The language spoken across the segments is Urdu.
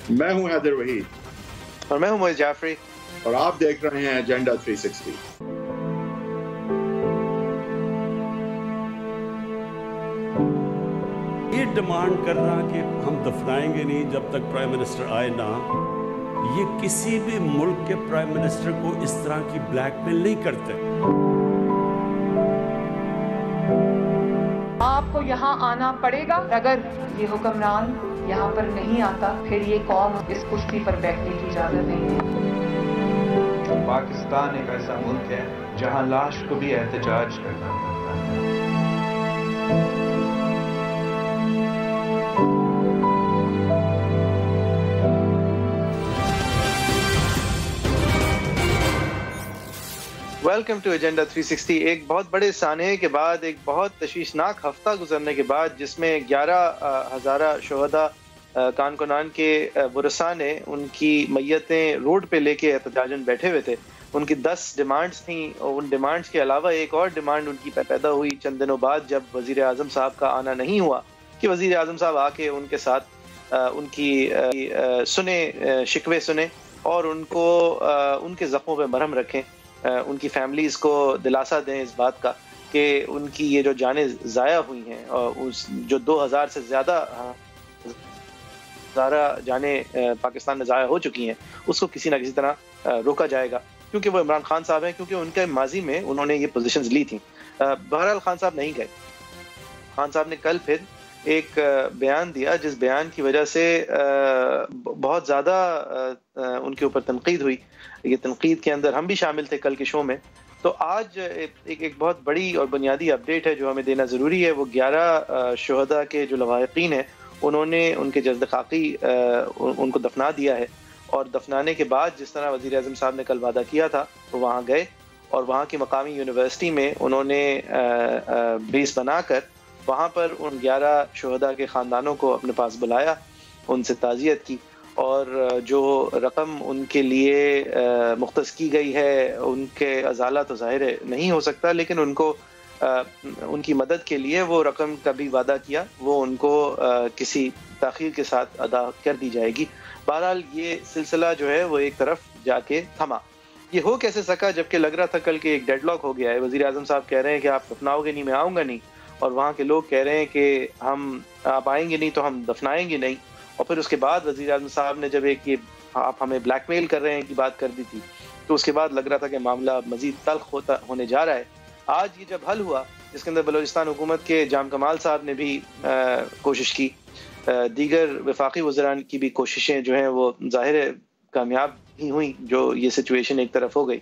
میں ہوں حیدر وحید اور میں ہوں معیز جعفری اور آپ دیکھ رہے ہیں ایجنڈا 360۔ یہ ڈیمانڈ کرنا کہ ہم دفنائیں گے نہیں جب تک پرائم منسٹر آئے نہ، یہ کسی بھی ملک کے پرائم منسٹر کو اس طرح کی بلیک میل نہیں کرتے۔ آپ کو یہاں آنا پڑے گا، اگر یہ حکمران یہاں پر نہیں آتا پھر یہ قوم اس کرسی پر بیٹھنے کی اجازت نہیں ہے۔ پاکستان ایک ایسا ملک ہے جہاں لاش کو بھی احتجاج کرنا پڑتا ہے۔ Welcome to Agenda 360۔ ایک بہت بڑے سانحے کے بعد، ایک بہت تشویشناک ہفتہ گزرنے کے بعد، جس میں 11,000 شہداء کانکنان کے ورثاء نے ان کی میتیں روڈ پہ لے کے احتجاجاً بیٹھے ہوئے تھے۔ ان کی 10 ڈیمانڈز تھیں، اور ان ڈیمانڈز کے علاوہ ایک اور ڈیمانڈ ان کی پیدا ہوئی چند دنوں بعد، جب وزیر اعظم صاحب کا آنا نہیں ہوا، کہ وزیر اعظم صاحب آ کے ان کے ساتھ ان کی شکوے سنیں اور ان کو ان کے زخموں پہ مرہم رکھیں، ان کی فیملیز کو دلاسا دیں اس بات کا کہ ان کی یہ جو جانیں ضائع ہوئی ہیں، اور جو 2,000 سے زیادہ جانیں پاکستان میں ضائع ہو چکی ہیں، اس کو کسی نہ کسی طرح روکا جائے گا، کیونکہ وہ عمران خان صاحب ہیں، کیونکہ ان کے ماضی میں انہوں نے یہ پوزیشنز لی تھیں۔ بہرحال خان صاحب نہیں گئے۔ خان صاحب نے کل پھر ایک بیان دیا، جس بیان کی وجہ سے بہت زیادہ ان کے اوپر تنقید ہوئی۔ یہ تنقید کے اندر ہم بھی شامل تھے کل کے شو میں۔ تو آج ایک بہت بڑی اور بنیادی اپڈیٹ ہے جو ہمیں دینا ضروری ہے۔ وہ 11 شہداء کے جو لواحقین ہیں، انہوں نے ان کے جسد خاکی ان کو دفنا دیا ہے، اور دفنانے کے بعد جس طرح وزیر اعظم صاحب نے کل وعدہ کیا تھا، وہ وہاں گئے اور وہاں کی مقامی یونیورسٹی میں انہوں نے بیس بنا کر وہاں پر ان 11 شہداء کے خاندانوں کو اپنے پاس بلایا، ان سے تعزیت کی، اور جو رقم ان کے لیے مختص کی گئی ہے، ان کے ازالہ تو ظاہر ہے نہیں ہو سکتا، لیکن ان کو ان کی مدد کے لیے وہ رقم کا بھی وعدہ کیا، وہ ان کو کسی تاخیر کے ساتھ ادا کر دی جائے گی۔ بہرحال یہ سلسلہ جو ہے وہ ایک طرف جا کے تھما۔ یہ ہو کیسے سکا جبکہ لگ رہا تھا کل کہ ایک ڈیڈ لاک ہو گیا ہے؟ وزیر اعظم صاحب کہہ رہے ہیں کہ آپ دفناؤ گے نہیں، میں آؤں گا نہیں، اور وہاں کے لوگ کہہ رہے ہیں کہ آپ آئیں گے نہیں تو ہم دفنائیں گے نہیں، اور پھر اس کے بعد وزیر اعظم صاحب نے جب ایک یہ آپ ہمیں بلیک میل کر رہے ہیں کی بات کر دی تھی، تو اس کے بعد لگ رہا تھا کہ معاملہ مزید تلخ ہونے جا رہا ہے۔ آج یہ جب حل ہوا، جس کے اندر بلوچستان حکومت کے جام کمال صاحب نے بھی کوشش کی، دیگر وفاقی وزران کی بھی کوششیں جو ہیں وہ ظاہر کامیاب ہی ہوئیں، جو یہ سچویشن ایک طرف ہو گئی۔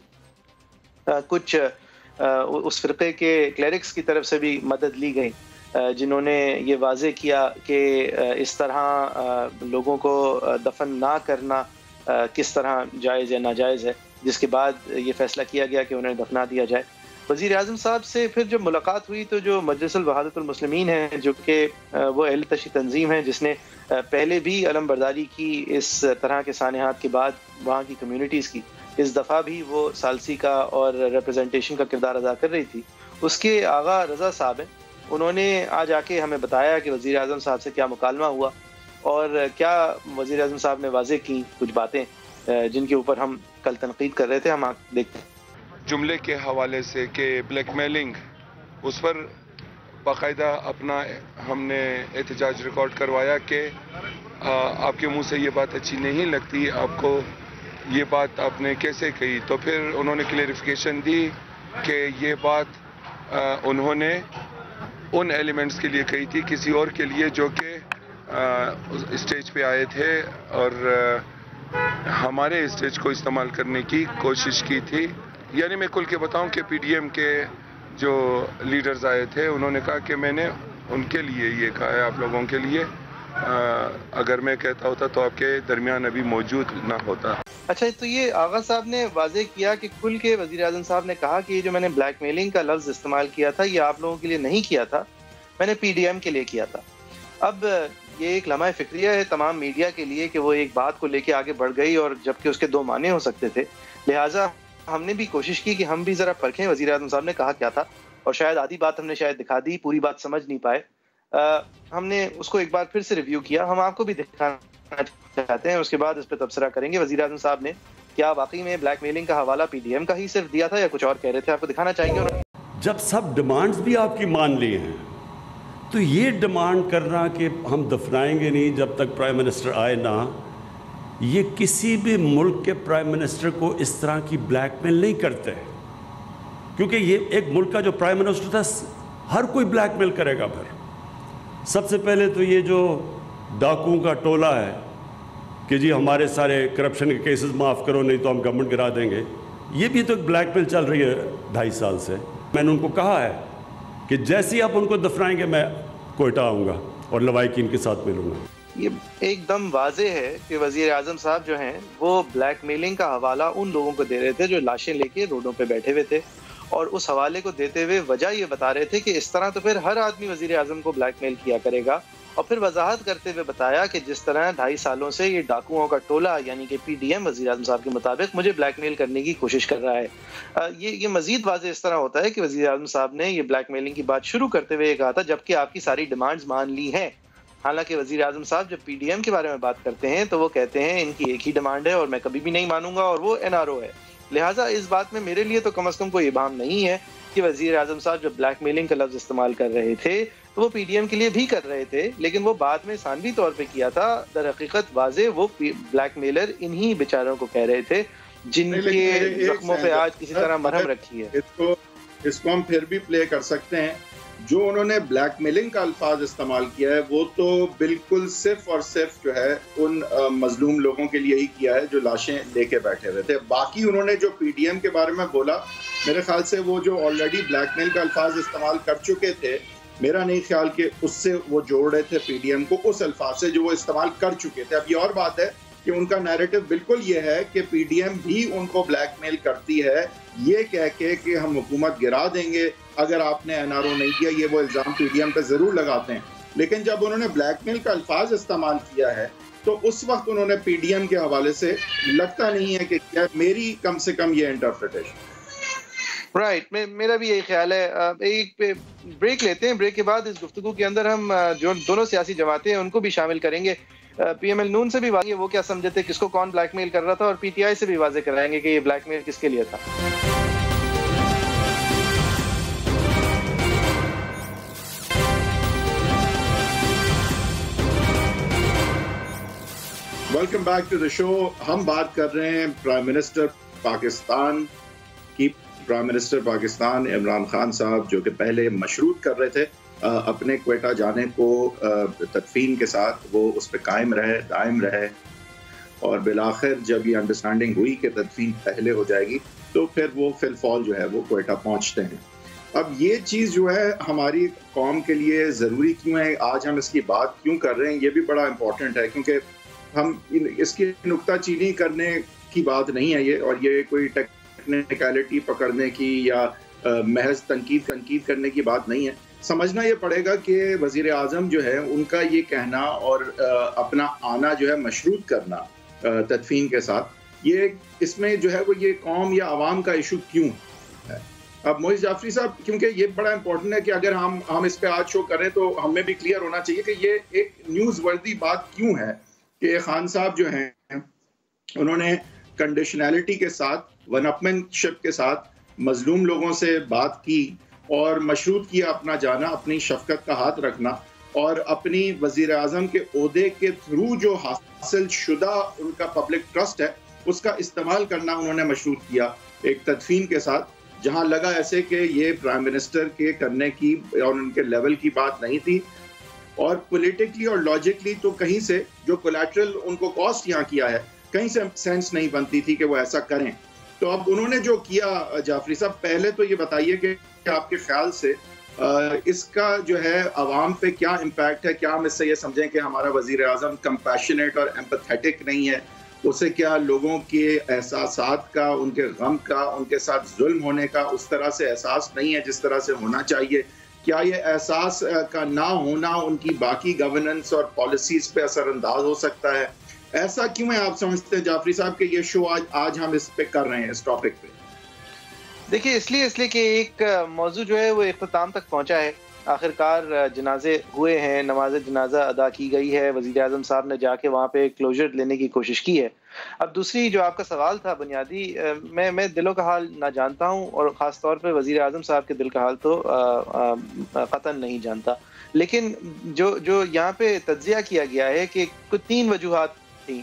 کچھ اس فرقے کے کلیرکس کی طرف سے بھی مدد لی گئی، جنہوں نے یہ واضح کیا کہ اس طرح لوگوں کو دفن نہ کرنا کس طرح جائز یا ناجائز ہے، جس کے بعد یہ فیصلہ کیا گیا کہ انہیں دفنا دیا جائے۔ وزیر اعظم صاحب سے پھر جب ملاقات ہوئی تو جو مجلس الوحدت المسلمین ہے، جو کہ وہ اہل تشیع تنظیم ہے، جس نے پہلے بھی علم برداری کی اس طرح کے سانحات کے بعد وہاں کی کمیونٹیز کی، اس دفعہ بھی وہ ثالثی کا اور ریپرزنٹیشن کا کردار ادا کر رہی تھی، اس کے آغا رضا صاحب ہیں، انہوں نے آج آ کے ہمیں بتایا کہ وزیر اعظم صاحب سے کیا مکالمہ ہوا اور کیا وزیر اعظم صاحب نے واضح کی کچھ باتیں جن کے اوپر ہم کل تنقید کر رہے تھے۔ ہم دیکھتے ہیں جملے کے حوالے سے کہ بلیک میلنگ، اس پر باقاعدہ اپنا ہم نے احتجاج ریکارڈ کروایا کہ آپ کے منہ سے یہ بات اچھی نہیں لگتی، آپ کو یہ بات آپ نے کیسے کہی؟ تو پھر انہوں نے کلیریفیکیشن دی کہ یہ بات انہوں نے ان ایلیمنٹس کے لیے کہی تھی، کسی اور کے لیے جو کہ اسٹیج پہ آئے تھے اور ہمارے اسٹیج کو استعمال کرنے کی کوشش کی تھی۔ یعنی میں کل کے بتاؤں کہ پی ڈی ایم کے جو لیڈرز آئے تھے، انہوں نے کہا کہ میں نے ان کے لیے یہ کہا ہے، آپ لوگوں کے لیے، اگر میں کہتا ہوتا تو آپ کے درمیان ابھی موجود نہ ہوتا۔ اچھا، تو یہ آغا صاحب نے واضح کیا کہ کھل کے وزیر اعظم صاحب نے کہا کہ یہ جو میں نے بلیک میلنگ کا لفظ استعمال کیا تھا، یہ آپ لوگوں کے لیے نہیں کیا تھا، میں نے پی ڈی ایم کے لیے کیا تھا۔ اب یہ ایک لمحہ فکریہ ہے تمام میڈیا کے لیے کہ وہ ایک بات کو لے کے آگے بڑھ گئی، اور جبکہ اس کے دو معنی ہو سکتے تھے، لہٰذا ہم نے بھی کوشش کی کہ ہم بھی ذرا پرکھیں وزیر اعظم صاحب نے کہا کیا تھا، اور شاید آدھی بات ہم نے شاید دکھا دی، پوری بات سمجھ نہیں پائے۔ ہم نے اس کو ایک بار پھر سے ریویو کیا، ہم آپ کو بھی دکھانا چاہتے ہیں, اس کے بعد اس پہ تبصرہ کریں گے. وزیر اعظم صاحب نے کیا واقعی میں بلیک میلنگ کا حوالہ پی ڈی ایم کا ہی صرف دیا تھا یا کچھ اور کہہ رہے تھے؟ آپ کو دکھانا چاہیں گے. جب سب ڈیمانڈز بھی آپ کی مان لی ہیں تو یہ ڈیمانڈ کرنا کہ ہم دفنائیں گے نہیں جب تک پرائم منسٹر آئے نہ, یہ کسی بھی ملک کے پرائم منسٹر کو اس طرح کی بلیک میل نہیں کرتے, کیونکہ یہ ایک ملک کا جو پرائم منسٹر تھا ہر کوئی بلیک میل کرے گا. پھر سب سے پہلے تو یہ جو ڈاکوؤں کا ٹولہ ہے کہ جی ہمارے سارے کرپشن کے کیسز معاف کرو نہیں تو ہم گورنمنٹ گرا دیں گے, یہ بھی تو ایک بلیک میل چل رہی ہے 2.5 سال سے. میں نے ان کو کہا ہے کہ جیسے ہی آپ ان کو دفنائیں گے میں کوئٹہ آؤں گا اور لوائقین کے ساتھ ملوں گا. یہ ایک دم واضح ہے کہ وزیر اعظم صاحب جو ہیں وہ بلیک میلنگ کا حوالہ ان لوگوں کو دے رہے تھے جو لاشیں لے کے روڈوں پہ بیٹھے ہوئے تھے, اور اس حوالے کو دیتے ہوئے وجہ یہ بتا رہے تھے کہ اس طرح تو پھر ہر آدمی وزیر اعظم کو بلیک میل کیا کرے گا. اور پھر وضاحت کرتے ہوئے بتایا کہ جس طرح 2.5 سالوں سے یہ ڈاکوؤں کا ٹولہ یعنی کہ پی ڈی ایم وزیر اعظم صاحب کے مطابق مجھے بلیک میل کرنے کی کوشش کر رہا ہے. یہ مزید واضح اس طرح ہوتا ہے کہ وزیر اعظم صاحب نے یہ بلیک میلنگ کی بات شروع کرتے ہوئے یہ کہا تھا جبکہ آپ کی ساری ڈیمانڈز مان لی ہیں. حالانکہ وزیر اعظم صاحب جب پی ڈی ایم کے بارے میں بات کرتے ہیں تو وہ کہتے ہیں ان کی ایک ہی ڈیمانڈ ہے اور میں کبھی بھی نہیں مانوں گا, اور وہ این آر او ہے. لہٰذا اس بات میں میرے لیے تو کم از کم کوئی ابہام نہیں ہے کہ وزیر اعظم صاحب جب بلیک میلنگ کا لفظ استعمال کر رہے تھے تو وہ پی ڈی ایم کے لیے بھی کر رہے تھے, لیکن وہ بعد میں ثانوی طور پہ کیا تھا. در حقیقت واضح وہ بلیک میلر انہی بیچاروں کو کہہ رہے تھے جن کے زخموں پہ آج کسی طرح مرہم رکھی ہے. اس کو ہم پھر بھی پلے کر سکتے ہیں. جو انہوں نے بلیک میلنگ کا الفاظ استعمال کیا ہے وہ تو بالکل صرف اور صرف جو ہے ان مظلوم لوگوں کے لیے ہی کیا ہے جو لاشیں لے کے بیٹھے ہوئے تھے. باقی انہوں نے جو پی ڈی ایم کے بارے میں بولا, میرے خیال سے وہ جو آلریڈی بلیک میل کا الفاظ استعمال کر چکے تھے, میرا نہیں خیال کہ اس سے وہ جوڑ رہے تھے پی ڈی ایم کو اس الفاظ سے جو وہ استعمال کر چکے تھے. اب یہ اور بات ہے کہ ان کا نیریٹو بالکل یہ ہے کہ پی ڈی ایم بھی ان کو بلیک میل کرتی ہے یہ کہہ کے کہ ہم حکومت گرا دیں گے اگر آپ نے این آر او نہیں کیا. یہ وہ الزام پی ڈی ایم پہ ضرور لگاتے ہیں, لیکن جب انہوں نے بلیک میل کا الفاظ استعمال کیا ہے تو اس وقت انہوں نے پی ڈی ایم کے حوالے سے لگتا نہیں ہے کہ کیا, میری کم سے کم یہ انٹرپریٹیشن. رائٹ, میرا بھی یہی خیال ہے. ایک بریک لیتے ہیں, بریک کے بعد اس گفتگو کے اندر ہم جو دونوں سیاسی جماعتیں ہیں ان کو بھی شامل کریں گے. پی ایم ایل نون سے بھی واضح وہ کیا سمجھے تھے, کس کو کون بلیک میل کر رہا تھا, اور پی ٹی آئی سے بھی واضح کرائیں گے کہ یہ بلیک میل کس کے لیے تھا. ویلکم بیک ٹو دا شو. ہم بات کر رہے ہیں پرائم منسٹر پاکستان کی. پرائم منسٹر پاکستان عمران خان صاحب جو کہ پہلے مشروط کر رہے تھے اپنے کوئٹہ جانے کو تدفین کے ساتھ, وہ اس پہ قائم رہے, دائم رہے, اور بالآخر جب یہ انڈرسٹینڈنگ ہوئی کہ تدفین پہلے ہو جائے گی تو پھر وہ فی الفال جو ہے وہ کوئٹہ پہنچتے ہیں. اب یہ چیز جو ہے ہماری قوم کے لیے ضروری کیوں ہے, آج ہم اس کی بات کیوں کر رہے ہیں, یہ بھی بڑا امپورٹنٹ ہے کیونکہ ہم اس کی نکتہ چینی کرنے کی بات نہیں ہے یہ, اور یہ کوئی ٹیکنیکلٹی پکڑنے کی یا محض تنقید کرنے کی بات نہیں ہے. سمجھنا یہ پڑے گا کہ وزیر اعظم جو ہے ان کا یہ کہنا اور اپنا آنا جو ہے مشروط کرنا تدفین کے ساتھ, یہ اس میں جو ہے وہ یہ قوم یا عوام کا ایشو کیوں ہے. اب معیز جعفری صاحب, کیونکہ یہ بڑا امپورٹنٹ ہے کہ اگر ہم اس پہ آج شو کریں تو ہمیں بھی کلیئر ہونا چاہیے کہ یہ ایک نیوز وردی بات کیوں ہے کہ خان صاحب جو ہیں انہوں نے کنڈیشنلٹی کے ساتھ, ون اپمن شپ کے ساتھ مظلوم لوگوں سے بات کی اور مشروط کیا اپنا جانا, اپنی شفقت کا ہاتھ رکھنا, اور اپنی وزیر اعظم کے عہدے کے تھرو جو حاصل شدہ ان کا پبلک ٹرسٹ ہے اس کا استعمال کرنا انہوں نے مشروط کیا ایک تدفین کے ساتھ, جہاں لگا ایسے کہ یہ پرائم منسٹر کے کرنے کی اور ان کے لیول کی بات نہیں تھی, اور پولیٹکلی اور لاجکلی تو کہیں سے جو کولیٹرل ان کو کاسٹ یہاں کیا ہے کہیں سے سینس نہیں بنتی تھی کہ وہ ایسا کریں. تو اب انہوں نے جو کیا, جعفری صاحب پہلے تو یہ بتائیے کہ آپ کے خیال سے اس کا جو ہے عوام پہ کیا امپیکٹ ہے, کیا ہم اس سے یہ سمجھیں کہ ہمارا وزیر اعظم کمپیشنیٹ اور ایمپیتھیٹک نہیں ہے, اسے کیا لوگوں کے احساسات کا, ان کے غم کا, ان کے ساتھ ظلم ہونے کا اس طرح سے احساس نہیں ہے جس طرح سے ہونا چاہیے, کیا یہ احساس کا نہ ہونا ان کی باقی گورننس اور پالیسیز پہ اثر انداز ہو سکتا ہے, ایسا کیوں ہے آپ سمجھتے ہیں جعفری صاحب کہ یہ شو آج ہم اس پہ کر رہے ہیں اس ٹاپک پہ؟ دیکھیے اس لیے کہ ایک موضوع جو ہے وہ اختتام تک پہنچا ہے, آخرکار جنازے ہوئے ہیں، نماز جنازہ ادا کی گئی ہے، وزیر اعظم صاحب نے جا کے وہاں پہ کلوجر لینے کی کوشش کی ہے۔ اب دوسری جو آپ کا سوال تھا بنیادی، میں دلوں کا حال نہ جانتا ہوں، اور خاص طور پہ وزیر اعظم صاحب کے دل کا حال تو قطعاً نہیں جانتا، لیکن جو یہاں پہ تجزیہ کیا گیا ہے کہ کچھ 3 وجوہات تھیں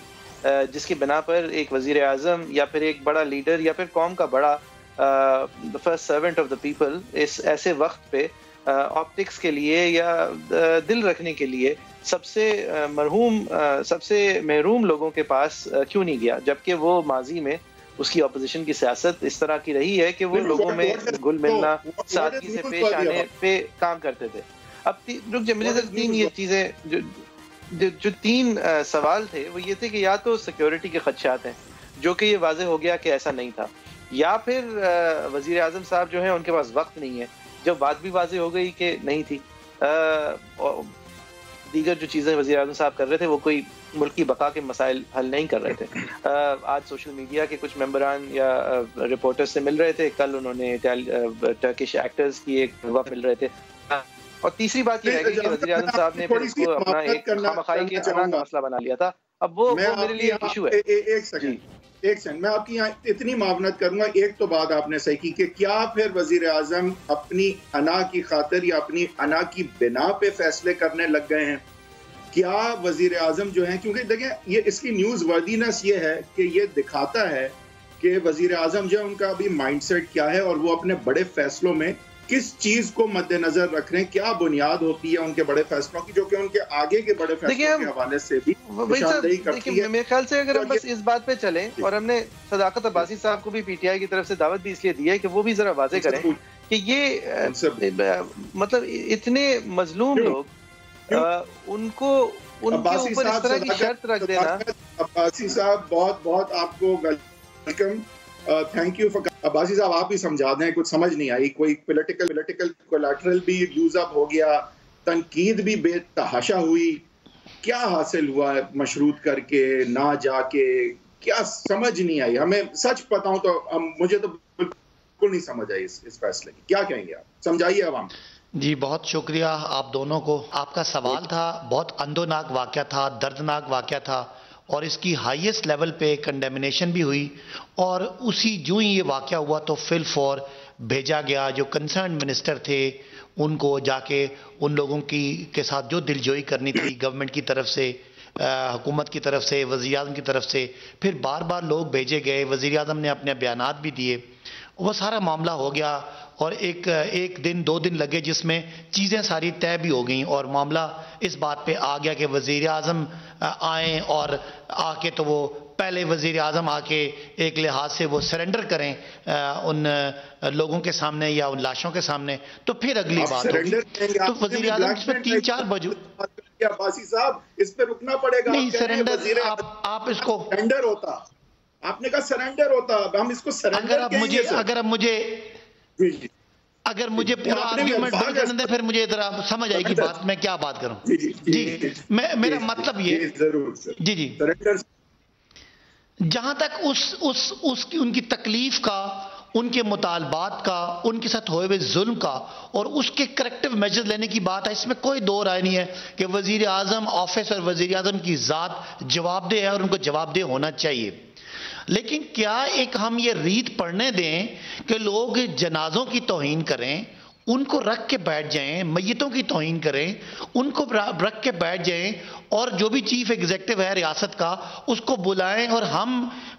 جس کی بنا پر ایک وزیر اعظم یا پھر ایک بڑا لیڈر یا پھر قوم کا بڑا first servant of the people اس ایسے وقت پہ آپٹکس کے لیے یا دل رکھنے کے لیے سب سے محروم لوگوں کے پاس کیوں نہیں گیا، جبکہ وہ ماضی میں اس کی اپوزیشن کی سیاست اس طرح کی رہی ہے کہ وہ لوگوں میں گل ملنا، سادگی سے پیش آنے پہ کام کرتے تھے۔ اب رک جائے، مجھے 3 یہ چیزیں جو 3 سوال تھے وہ یہ تھے کہ یا تو سیکیورٹی کے خدشات ہیں، جو کہ یہ واضح ہو گیا کہ ایسا نہیں تھا، یا پھر وزیر اعظم صاحب جو ہیں ان کے پاس وقت نہیں ہے، جب بات بھی واضح ہو گئی کہ نہیں تھی۔ دیگر جو چیزیں وزیر اعظم صاحب کر رہے تھے وہ کوئی ملک کی بقا کے مسائل حل نہیں کر رہے تھے۔ آج سوشل میڈیا کے کچھ ممبران یا رپورٹر سے مل رہے تھے، کل انہوں نے ٹرکش ایکٹرز کی ایک جواب مل رہے تھے، اور تیسری بات یہ ہے کہ وزیر اعظم صاحب نے پھر اس کو اپنا ایک خامخائی کے انا کا مسئلہ بنا لیا تھا۔ اب وہ میرے لیے ایک ایشو ہے۔ ایک سیکنڈ میں آپ کی یہاں اتنی معاونت کروں گا۔ ایک تو بات آپ نے صحیح کی کہ کیا پھر وزیر اعظم اپنی انا کی خاطر یا اپنی انا کی بنا پہ فیصلے کرنے لگ گئے ہیں؟ کیا وزیر اعظم جو ہیں، کیونکہ دیکھیں یہ اس کی نیوز وردینس یہ ہے کہ یہ دکھاتا ہے کہ وزیر اعظم جو ہے ان کا ابھی مائنڈ سیٹ کیا ہے، اور وہ اپنے بڑے فیصلوں میں کس چیز کو مد نظر رکھ رہے ہیں، کیا بنیاد ہوتی ہے ان کے بڑے فیصلوں کی، جو کہ ان کے آگے کے بڑے فیصلوں کے حوالے سے بھی نشاندہی کرتی ہے۔ میرے خیال سے اگر ہم بس اس بات پہ چلیں، اور ہم نے صداقت عباسی صاحب کو بھی پی ٹی آئی کی طرف سے دعوت بھی اس لیے دی ہے کہ وہ بھی ذرا واضح کریں کہ یہ مطلب اتنے مظلوم لوگ ان کو ان کے اوپر اس طرح کی شرط رکھ دینا۔ عباسی صاحب بہت بہت آپ کو welcome, thank you for. Abbasi صاحب آپ ہی سمجھا دیں، کچھ سمجھ نہیں آئی، کوئی پولیٹیکل کولیٹرل بھی یوز اپ ہو گیا، تنقید بھی بے تحاشا ہوئی، کیا حاصل ہوا ہے مشروط کر کے نہ جا کے، کیا سمجھ نہیں آئی ہمیں۔ سچ بتاؤں تو مجھے تو بالکل نہیں سمجھ آئی اس فیصلے کی، کیا کہیں گے آپ، سمجھائیے عوام۔ جی بہت شکریہ آپ دونوں کو۔ آپ کا سوال تھا، بہت اندوناک واقعہ تھا، دردناک واقعہ تھا، اور اس کی ہائیسٹ لیول پہ کنڈیمنیشن بھی ہوئی، اور اسی جو ہی یہ واقعہ ہوا تو فل فور بھیجا گیا، جو کنسرن منسٹر تھے ان کو جا کے ان لوگوں کے ساتھ جو دلجوئی کرنی تھی گورنمنٹ کی طرف سے، حکومت کی طرف سے، وزیر اعظم کی طرف سے، پھر بار بار لوگ بھیجے گئے، وزیر اعظم نے اپنے بیانات بھی دیے، وہ سارا معاملہ ہو گیا، اور ایک دن 2 دن لگے جس میں چیزیں ساری طے بھی ہو گئیں، اور معاملہ اس بات پہ آ گیا کہ وزیر اعظم آئیں، اور آ کے تو وہ پہلے وزیر اعظم آ کے ایک لحاظ سے وہ سرنڈر کریں ان لوگوں کے سامنے یا ان لاشوں کے سامنے، تو پھر اگلی بات ہوگی۔ تو وزیر اعظم اس میں 3-4 بجے عباسی صاحب اس پہ رکنا پڑے گا۔ نہیں سرنڈر، آپ اس کو سرنڈر ہوتا، آپ نے کہا سرنڈر ہوتا، ہم اس کو سرنڈر اگر مجھے پورا آرگیومنٹ ڈل کرنے دیں پھر مجھے ذرا سمجھ آئے گی بات میں کیا بات کروں۔ جی میرا مطلب یہ، جی جہاں تک ان کی تکلیف کا، ان کے مطالبات کا، ان کے ساتھ ہوئے ہوئے ظلم کا اور اس کے کریکٹیو میجر لینے کی بات ہے، اس میں کوئی دو رائے نہیں ہے کہ وزیر اعظم آفس اور وزیر اعظم کی ذات جواب دہ ہے اور ان کو جواب دہ ہونا چاہیے۔ لیکن کیا ایک ہم یہ ریت پڑھنے دیں کہ لوگ جنازوں کی توہین کریں، ان کو رکھ کے بیٹھ جائیں، میتوں کی توہین کریں، ان کو رکھ کے بیٹھ جائیں، اور جو بھی چیف ایگزیکٹو ہے ریاست کا اس کو بلائیں، اور ہم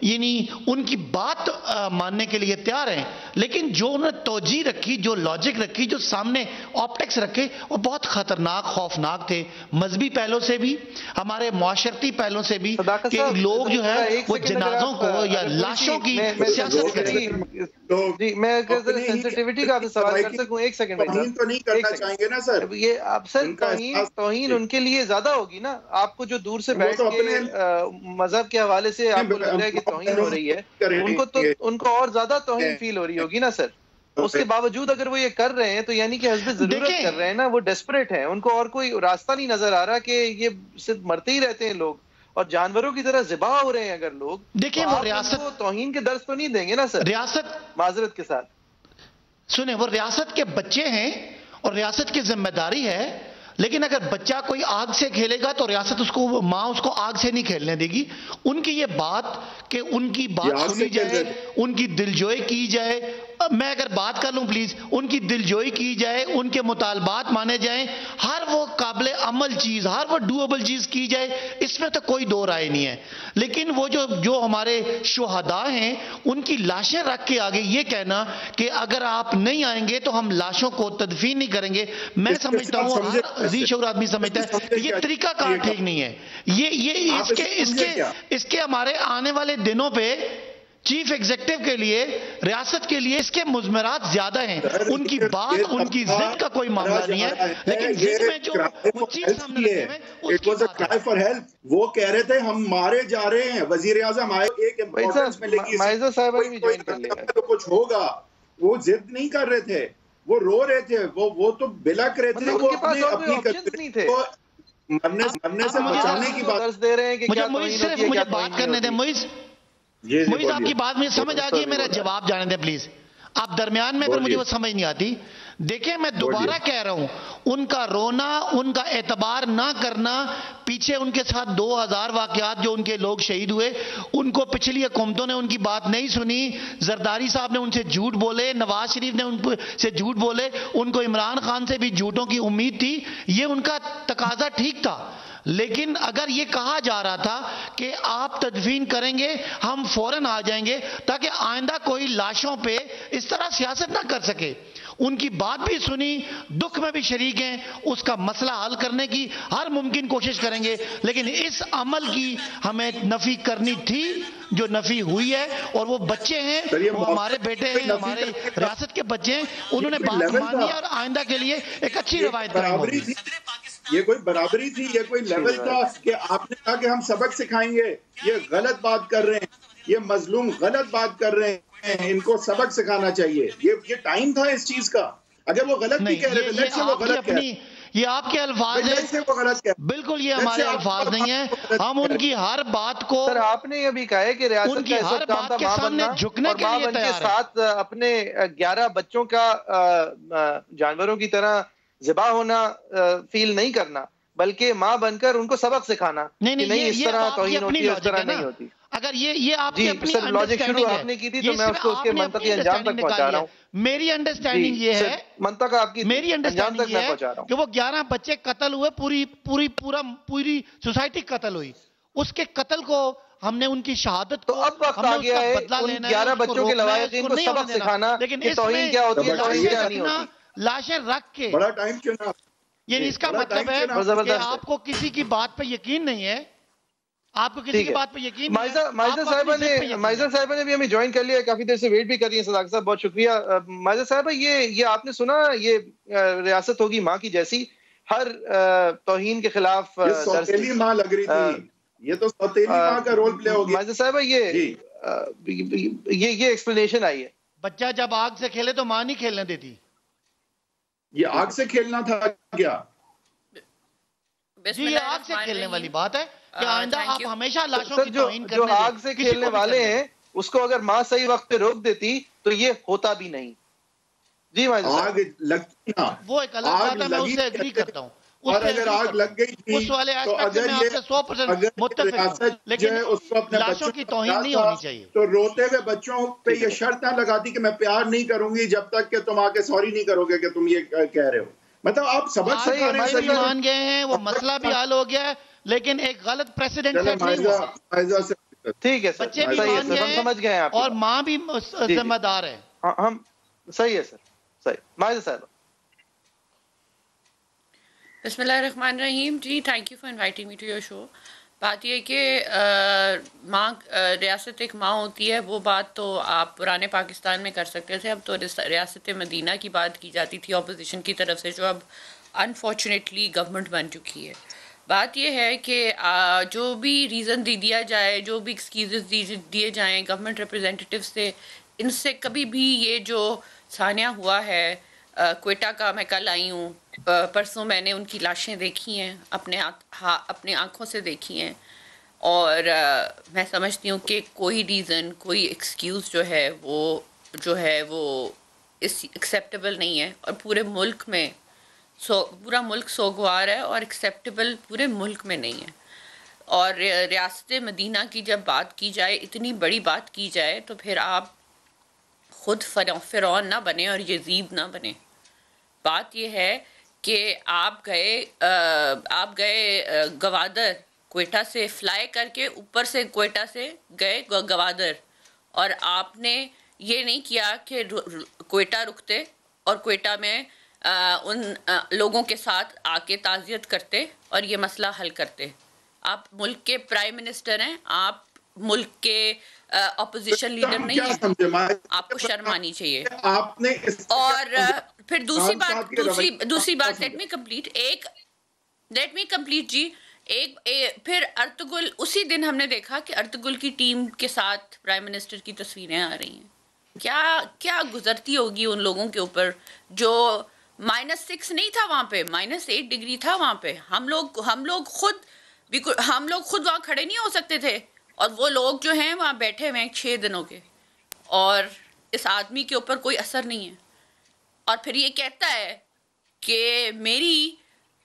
یعنی ان کی بات ماننے کے لیے تیار ہیں، لیکن جو انہوں نے توجیہ رکھی، جو لاجک رکھی، جو سامنے آپٹکس رکھے، وہ بہت خطرناک، خوفناک تھے، مذہبی پہلوں سے بھی، ہمارے معاشرتی پہلوں سے بھی، کہ لوگ جو ہے وہ جنازوں کو یا لاشوں کی سیاست کریں۔ جی میں سینسٹیوٹی کا سوال کر سکوں؟ ایک سیکنڈ تو نہیں کرنا چاہیں گے نا سر؟ یہ آپ سر توہین ان کے لیے زیادہ ہوگی نا، آپ کو جو دور سے بیٹھ کے مذہب کے حوالے سے آپ کو لگ رہا ہے کہ توہین ہو رہی ہے، ان کو اور زیادہ توہین فیل ہو رہی ہوگی نا سر۔ اس کے باوجود اگر وہ یہ کر رہے ہیں تو یعنی کہ حسب ضرورت کر رہے ہیں نا، وہ ڈیسپریٹ ہیں، ان کو اور کوئی راستہ نہیں نظر آ رہا کہ یہ صرف مرتے ہی رہتے ہیں لوگ اور جانوروں کی طرح ذبح ہو رہے ہیں اگر لوگ۔ دیکھیں وہ ریاست توہین کے درس تو نہیں دیں گے نا سر، ریاست معذرت کے ساتھ سنیں، وہ ریاست کے بچے ہیں، اور ریاست کی ذمہ داری ہے. لیکن اگر بچہ کوئی آگ سے کھیلے گا تو ریاست اس کو، ماں اس کو آگ سے نہیں کھیلنے دے گی. ان کی یہ بات کہ ان کی بات سنی جائے، ان کی دلجوئی کی جائے، میں اگر بات کر لوں پلیز، ان کی دلجوئی کی جائے، ان کے مطالبات مانے جائیں، ہر وہ قابل عمل چیز، ہر وہ ڈویبل چیز کی جائے، اس میں تو کوئی دو رائے نہیں ہے. لیکن وہ جو ہمارے شہداء ہیں ان کی لاشیں رکھ کے آگے یہ کہنا کہ اگر آپ نہیں آئیں گے تو ہم لاشوں کو تدفین نہیں کریں گے، میں سمجھتا ہوں ہر ذی شعور آدمی سمجھتا ہے کہ یہ طریقہ کار ٹھیک نہیں ہے. یہ اس کے ہمارے آنے والے دنوں پہ چیف ایگزیکٹو کے لیے، ریاست کے لیے اس کے مضمرات زیادہ ہیں. ان کی بات، ان کی ضد کا کوئی معاملہ نہیں ہے، لیکن ضد میں جو چیز سامنے رکھے ہوئے اس کی بات ہے. وہ کہہ رہے تھے ہم مارے جا رہے ہیں، وزیر اعظم آئے، ایک امپورٹنس ملے گی تو کچھ ہوگا. وہ ضد نہیں کر رہے تھے، وہ رو رہے تھے، وہ تو بلک رہے تھے، وہ اپنی مرنے سے بچانے کی بات دے رہے ہیں کہ مجھے بات کرنے دیں. معیز آپ کی بات مجھے سمجھ آ گئی، میرا جواب جانے دیں پلیز. آپ درمیان میں پھر مجھے وہ سمجھ نہیں آتی. دیکھیں میں دوبارہ کہہ رہا ہوں، ان کا رونا، ان کا اعتبار نہ کرنا، پیچھے ان کے ساتھ 2000 واقعات جو ان کے لوگ شہید ہوئے، ان کو پچھلی حکومتوں نے ان کی بات نہیں سنی. زرداری صاحب نے ان سے جھوٹ بولے، نواز شریف نے ان سے جھوٹ بولے، ان کو عمران خان سے بھی جھوٹوں کی امید تھی. یہ ان کا تقاضا ٹھیک تھا، لیکن اگر یہ کہا جا رہا تھا کہ آپ تدفین کریں گے ہم فوراً آ جائیں گے تاکہ آئندہ کوئی لاشوں پہ اس طرح سیاست نہ کر سکے. ان کی بات بھی سنی، دکھ میں بھی شریک ہیں، اس کا مسئلہ حل کرنے کی ہر ممکن کوشش کریں گے، لیکن اس عمل کی ہمیں نفی کرنی تھی جو نفی ہوئی ہے. اور وہ بچے ہیں، وہ ہمارے بیٹے ہیں، ہمارے ریاست کے بچے ہیں، انہوں نے بات مانی اور آئندہ کے لیے ایک اچھی روایت قائم ہوگی. یہ کوئی برابری تھی، یہ کوئی لیول تھا کہ آپ نے کہا کہ ہم سبق سکھائیں گے؟ یہ غلط بات کر رہے ہیں، یہ مظلوم غلط بات کر رہے ہیں، ان کو سبق سکھانا چاہیے. یہ ٹائم تھا اس چیز کا. اگر وہ غلط نہیں کہہ رہے تھے، وہ غلط کہہ رہے ہیں، یہ آپ کے الفاظ ہیں، بالکل یہ ہمارے الفاظ نہیں ہیں. ہم ان کی ہر بات کو، سر آپ نے یہ بھی کہا ہے کہ ریاست کا ہر بات کے سامنے جھکنے کے لیے تیار ہے. ساتھ اپنے 11 بچوں کا جانوروں کی طرح ذبح ہونا فیل نہیں کرنا، بلکہ ماں بن کر ان کو سبق سکھانا. نہیں اس طرح توہین ہوتی ہے، اس طرح نہیں ہوتی. اگر یہ آپ کی اپنی انڈرسٹینڈنگ ہے، آپ نے کی تھی تو میں اس کو اس کے منطقی انجام تک پہنچا رہا ہوں. میری انڈرسٹینڈنگ یہ ہے، منطقہ آپ کی میری انڈرسٹینڈنگ یہ ہے کہ وہ 11 بچے قتل ہوئے، پوری سوسائٹی قتل ہوئی. اس کے قتل کو ہم نے ان کی شہادت تو اب وقت آ گیا ہے ان 11 بچوں کے لوایتین کو سبق سکھانا کہ توہین کیا ہوتی ہے، توہین کیا نہیں ہوتی. لاشیں رکھ کے بڑا ٹائم چنا، یعنی اس کا مطلب ہے کہ آپ کو کسی کی بات پہ یقین نہیں ہے، آپ کو کسی کی بات پہ یقین نہیں ہے. مائزہ صاحبہ نے بھی ہمیں جوائن کر لیا، کافی دیر سے ویٹ بھی کر رہی ہیں. صداقت صاحب بہت شکریہ. مائزہ صاحبہ یہ آپ نے سنا، یہ ریاست ہوگی ماں کی جیسی، ہر توہین کے خلاف سوتیلی ماں لگ رہی تھی. یہ تو سوتیلی ماں کا رول پلے ہو گیا. مائزہ صاحبہ یہ ایکسپلینیشن آئی ہے. بچہ جب آگ سے کھیلے تو ماں نہیں کھیلنے دیتی. یہ آگ سے کھیلنا تھا کیا؟ جی یہ آگ سے کھیلنے والی بات ہے کہ آئندہ آپ ہمیشہ لاشوں کی توہین کرنے جو آگ سے کھیلنے والے ہیں اس کو اگر ماں صحیح وقت پہ روک دیتی تو یہ ہوتا بھی نہیں. جی آگ لگتی نا، وہ ایک الگ بات ہے، میں اس سے ایگری کرتا ہوں. اور اگر آگ لگ گئی تھی اس والے ایسپیکٹ میں آپ سے 100% متفق ہوں، لیکن لاشوں کی توہین نہیں ہونی چاہیے. تو روتے ہوئے بچوں پہ یہ شرط نہ لگاتی کہ میں پیار نہیں کروں گی جب تک کہ تم آ کے سوری نہیں کرو گے کہ تم یہ کہہ رہے ہو. مطلب آپ سبق سکھا رہے ہیں، مان گئے ہیں، وہ مسئلہ بھی حل ہو گیا ہے، لیکن ایک غلط پریسیڈنٹ سیٹ نہیں ہوا. ٹھیک ہے، بچے بھی مان گئے ہیں، سمجھ گئے ہیں اور ماں بھی ذمہ دار ہے. ہم صحیح ہے سر، صحیح. مائزہ صاحب. بسم اللہ الرحمن الرحیم. جی thank you for inviting me to your show. بات یہ کہ ماں، ریاست ایک ماں ہوتی ہے، وہ بات تو آپ پرانے پاکستان میں کر سکتے تھے. اب تو ریاست مدینہ کی بات کی جاتی تھی اپوزیشن کی طرف سے، جو اب انفارچونیٹلی گورنمنٹ بن چکی ہے. بات یہ ہے کہ جو بھی ریزن دیا جائے، جو بھی ایکسکیوزز دیے جائیں گورنمنٹ ریپرزینٹیو سے، ان سے کبھی بھی یہ جو سانحہ ہوا ہے کوئٹہ کا، میں کل آئی ہوں، پرسوں میں نے ان کی لاشیں دیکھی ہیں، اپنے آنکھوں سے دیکھی ہیں، اور میں سمجھتی ہوں کہ کوئی ریزن، کوئی ایکسکیوز جو ہے وہ ایکسیپٹیبل نہیں ہے. اور پورے ملک میں پورا ملک سوگوار ہے اور ایکسیپٹیبل پورے ملک میں نہیں ہے. اور ریاست مدینہ کی جب بات کی جائے، اتنی بڑی بات کی جائے، تو پھر آپ خود فرعون نہ بنے اور یزید نہ بنے. بات یہ ہے کہ آپ گئے گوادر، کوئٹہ سے فلائی کر کے اوپر سے کوئٹہ سے گئے گوادر، اور آپ نے یہ نہیں کیا کہ کوئٹہ رکتے اور کوئٹہ میں ان لوگوں کے ساتھ آ کے تعزیت کرتے اور یہ مسئلہ حل کرتے. آپ ملک کے پرائم منسٹر ہیں، آپ ملک کے اپوزیشن لیڈر نہیں ہیں، آپ کو شرم آنی چاہیے. اور پھر دوسری بات لیٹ می کمپلیٹ جی. پھر ارطغرل، اسی دن ہم نے دیکھا کہ ارطغرل کی ٹیم کے ساتھ پرائم منسٹر کی تصویریں آ رہی ہیں. کیا گزرتی ہوگی ان لوگوں کے اوپر جو -6 نہیں تھا وہاں پہ، -8 ڈگری تھا وہاں پہ. ہم لوگ خود وہاں کھڑے نہیں ہو سکتے تھے، اور وہ لوگ جو ہیں وہاں بیٹھے ہوئے ہیں 6 دنوں کے، اور اس آدمی کے اوپر کوئی اثر نہیں ہے. اور پھر یہ کہتا ہے کہ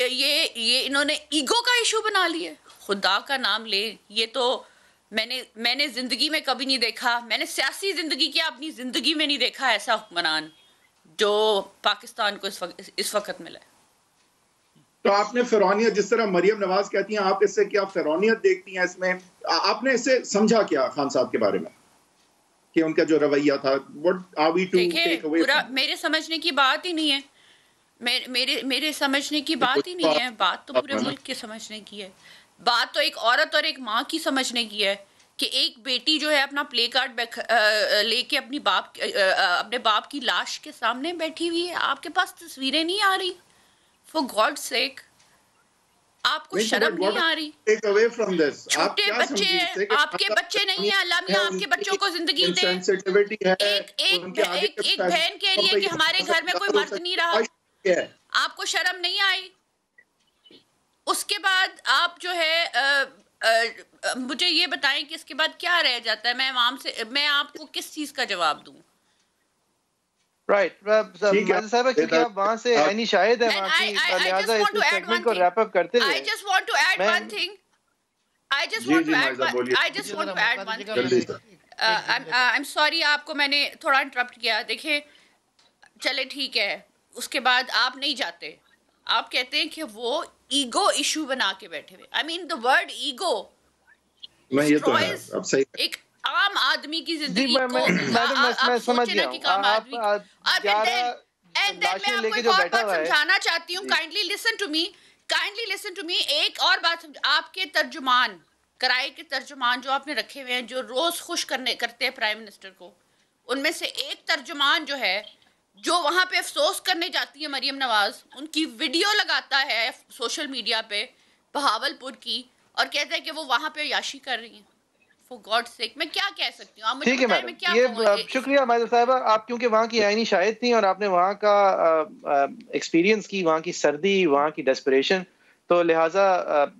یہ انہوں نے ایگو کا ایشو بنا لیا. خدا کا نام لے، یہ تو میں نے زندگی میں کبھی نہیں دیکھا. میں نے سیاسی زندگی کیا، اپنی زندگی میں نہیں دیکھا ایسا حکمران جو پاکستان کو اس وقت ملا ہے. تو آپ نے فرعونیت، جس طرح مریم نواز کہتی ہیں، آپ اس سے کیا فرعونیت دیکھتی ہیں؟ اس میں آپ نے اس سے سمجھا کیا خان صاحب کے بارے میں کہ ان کا جو رویہ تھا؟ پورا میرے سمجھنے کی بات ہی نہیں ہے، میرے سمجھنے کی بات ہی نہیں ہے. بات تو پورے ملک کے سمجھنے کی ہے. بات تو ایک عورت اور ایک ماں کی سمجھنے کی ہے کہ ایک بیٹی جو ہے اپنا پلے کارڈ لے کے اپنے باپ کی لاش کے سامنے بیٹھی ہوئی ہے. آپ کے پاس تصویریں نہیں آ رہی؟ For God's sake, آپ کو شرم نہیں آ رہی؟ چھوٹے بچے ہیں، آپ کے بچے نہیں ہیں، اللہ میاں آپ کے بچوں کو زندگی دے. ایک بہن کہہ رہی ہے کہ ہمارے گھر میں کوئی مرد نہیں رہا. آپ کو شرم نہیں آئی؟ اس کے بعد آپ جو ہے مجھے یہ بتائیں کہ اس کے بعد کیا رہ جاتا ہے؟ میں آپ کو کس چیز کا جواب دوں؟ رائٹ صاحبہ، کیونکہ آپ وہاں سے عینی شاہد ہیں وہاں کی، لہٰذا اس سیگمنٹ کو ریپ اپ کرتے ہوئے I just want to add one thing. I'm sorry آپ کو میں نے تھوڑا انٹرپٹ کیا. دیکھیں چلے ٹھیک ہے، اس کے بعد آپ نہیں جاتے، آپ کہتے ہیں کہ وہ ایگو ایشو بنا کے بیٹھے ہوئے. I mean the word ego ایک عام آدمی کی زندگی کو آپ سوچیں نا کہ عام آدمی. اور پھر میں آپ کو ایک اور بات سمجھانا چاہتی ہوں. Kindly listen to me. ایک اور بات آپ کے ترجمان، کرائے کے ترجمان جو آپ نے رکھے ہوئے ہیں، جو روز خوش کرتے ہیں پرائم منسٹر کو، ان میں سے ایک ترجمان جو ہے، جو وہاں پہ افسوس کرنے جاتی ہے مریم نواز، ان کی ویڈیو لگاتا ہے سوشل میڈیا پہ بہاولپور کی، اور کہتا ہے کہ وہ وہاں پہ عیاشی کر رہی ہیں. For God's sake, میں کیا کہہ سکتی ہوں؟ ٹھیک ہے میڈم، یہ شکریہ مائدہ صاحبہ، آپ کیونکہ وہاں کی عینی شاہد تھیں اور آپ نے وہاں کا ایکسپیرینس کی، وہاں کی سردی، وہاں کی ڈیسپریشن، تو لہٰذا